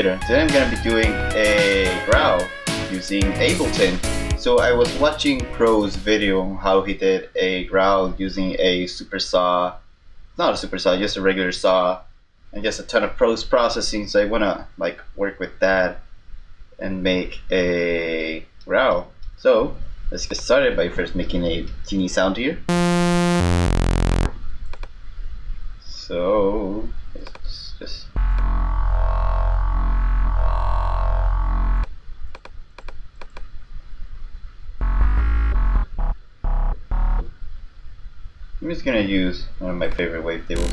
Today I'm gonna be doing a growl using Ableton. So I was watching Pro's video on how he did a growl using a super saw, not a super saw, just a regular saw, and just a ton of post processing. So I wanna like work with that and make a growl. So let's get started by first making a teeny sound here. So let's just I'm just gonna use one of my favorite wavetables.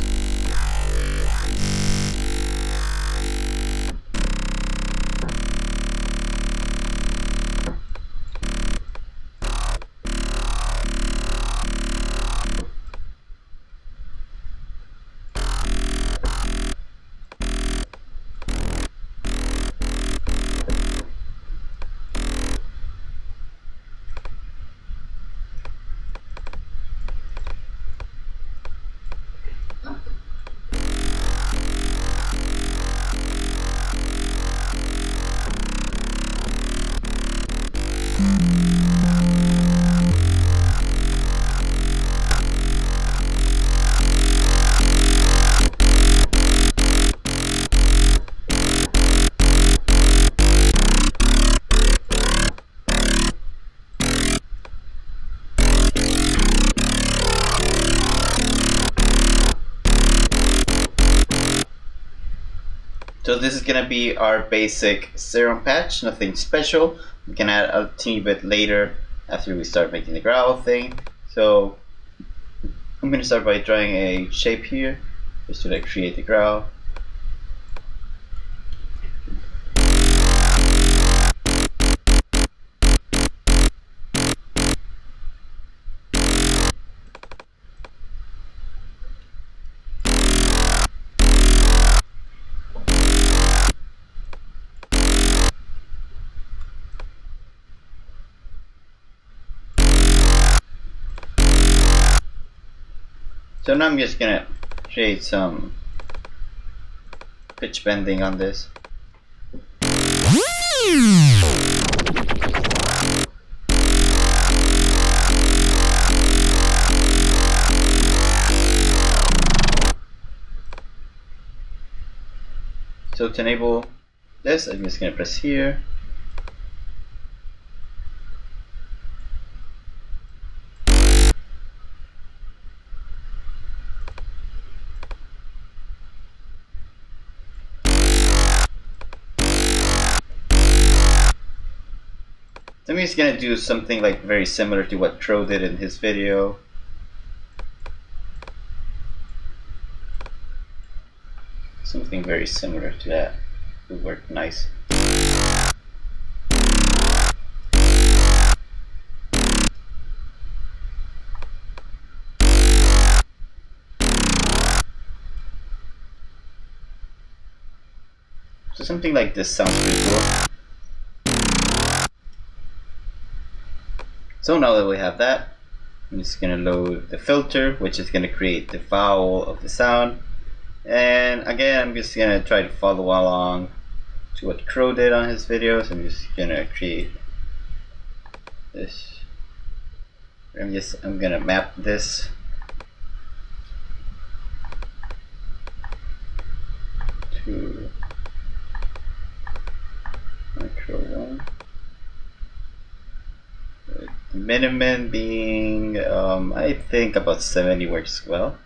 So this is gonna be our basic Serum patch, nothing special. We can add a teeny bit later after we start making the growl thing. So I'm gonna start by drawing a shape here, just to like create the growl. So now I'm just gonna create some pitch bending on this. So to enable this, I'm just gonna press here. I'm just gonna do something like very similar to what Crow did in his video. Something very similar to that would work nice. So something like this sounds pretty cool. So now that we have that, I'm just gonna load the filter, which is gonna create the vowel of the sound. And again, I'm just gonna try to follow along to what Crow did on his videos. I'm just gonna create this. I'm gonna map this to my Crow one. The minimum being, I think about 70 works well.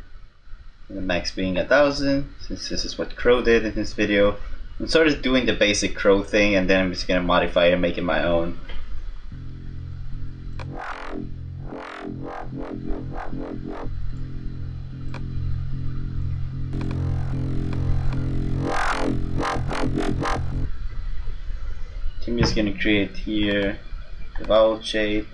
And the max being 1000, since this is what Crow did in his video. I'm sort of doing the basic Crow thing, and then I'm just gonna modify it and make it my own. I'm just gonna create here the vowel shape.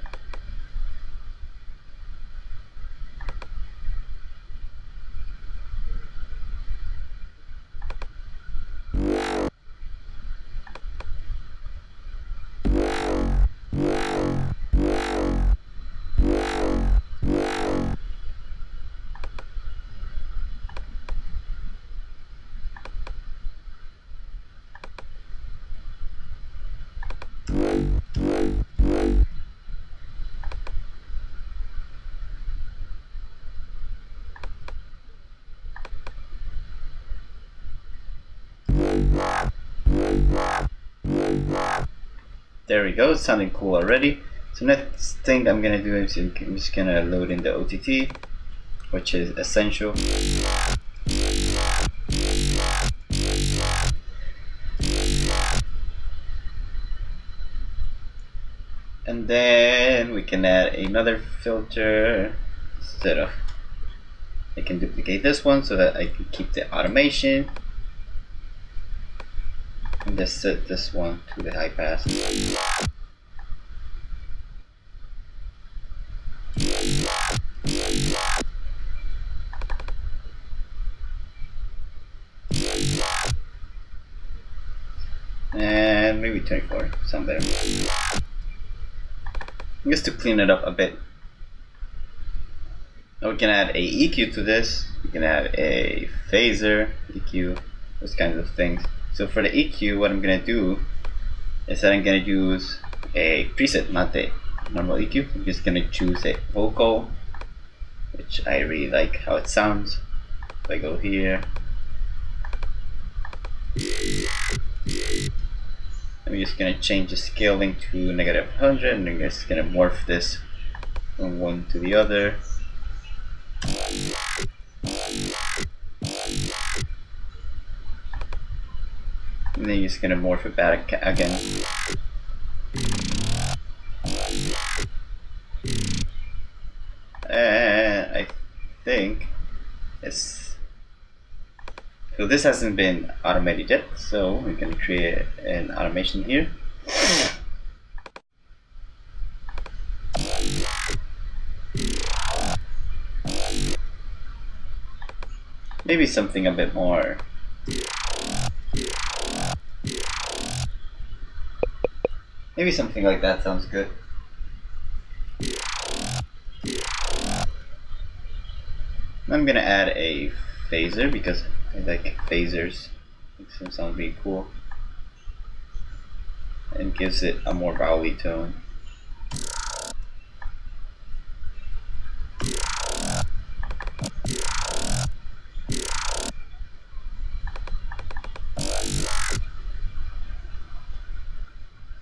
There we go, it's sounding cool already. So next thing I'm gonna do is I'm just gonna load in the OTT, which is essential. And then we can add another filter instead of, I can duplicate this one so that I can keep the automation. And just set this one to the high pass. And maybe 24, sound better. Just to clean it up a bit. Now we can add a EQ to this. We can add a phaser, EQ, those kinds of things. So for the EQ, what I'm gonna do is that I'm gonna use a preset, not the normal EQ. I'm just gonna choose a vocal, which I really like how it sounds. If I go here, I'm just gonna change the scaling to -100, and I'm just gonna morph this from one to the other. And then you're just gonna morph it back again. And I think it's, so this hasn't been automated yet, so we can create an automation here. Maybe something a bit more. Maybe something like that sounds good. I'm gonna add a phaser because I like phasers. Makes them sound really cool. And gives it a more vowel-y tone.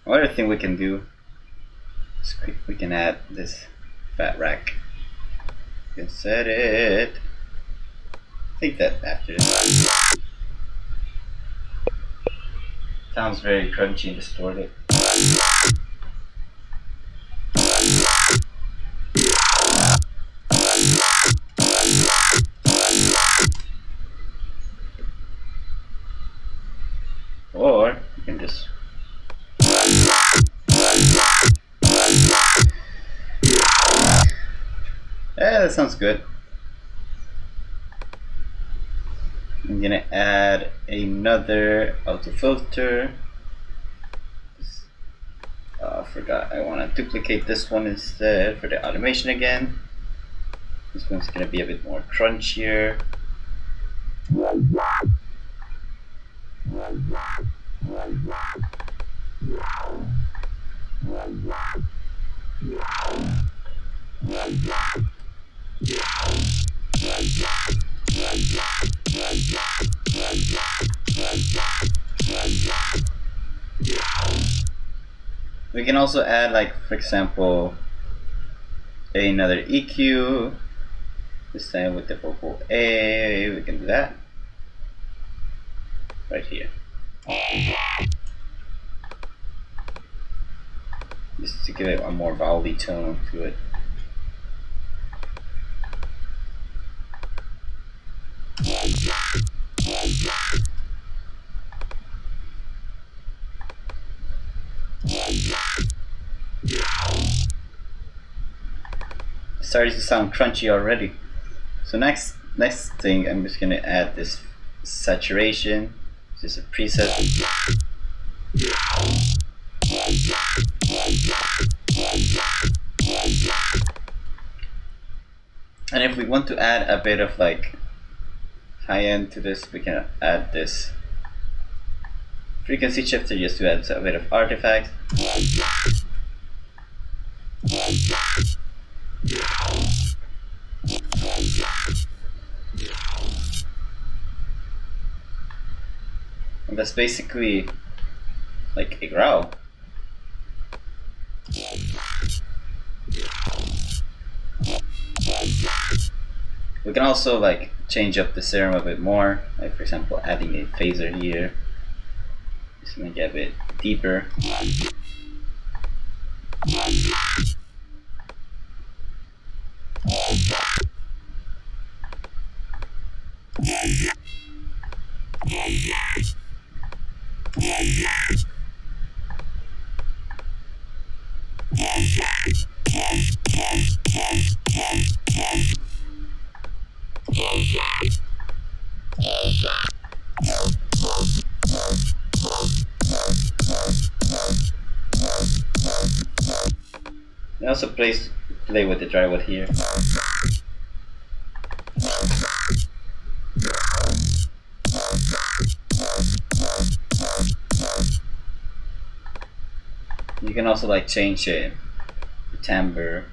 Another thing we can do is we can add this fat rack. You can set it. I think that after this. Sounds very crunchy and distorted. Or you can just yeah, that sounds good. I'm gonna add another auto filter. I forgot, I want to duplicate this one instead for the automation again. This one's gonna be a bit more crunchier. We can also add, like, for example, another EQ, this time with the vocal A. We can do that right here, just to give it a more vowel-y tone to it. Starting to sound crunchy already. So next thing, I'm just gonna add this saturation. This is a preset. And if we want to add a bit of like high end to this, we can add this frequency shifter just to add a bit of artifact. I'm And that's basically like a growl. We can also like change up the serum a bit more, like for example adding a phaser here. Just make it a bit deeper. And also play with the dry wood here. You can also like change it, the timbre.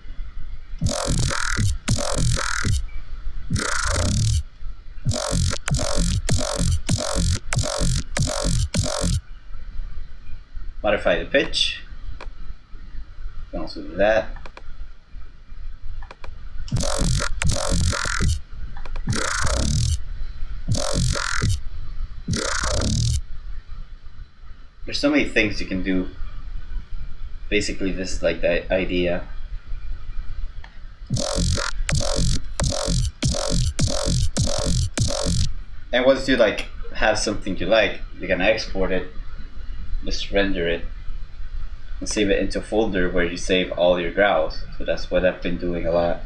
Modify the pitch. You can also do that. There's so many things you can do. Basically, this is like the idea. And once you like have something you like, you can export it, just render it, and save it into a folder where you save all your growls. So that's what I've been doing a lot.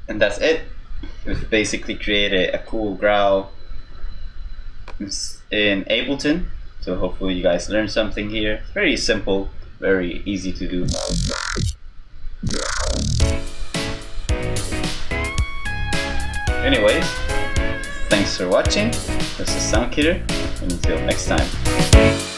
And that's it. We've basically created a cool growl in Ableton. So hopefully you guys learned something here. It's very simple, very easy to do. Anyways, thanks for watching. This is Soundkiller, and until next time.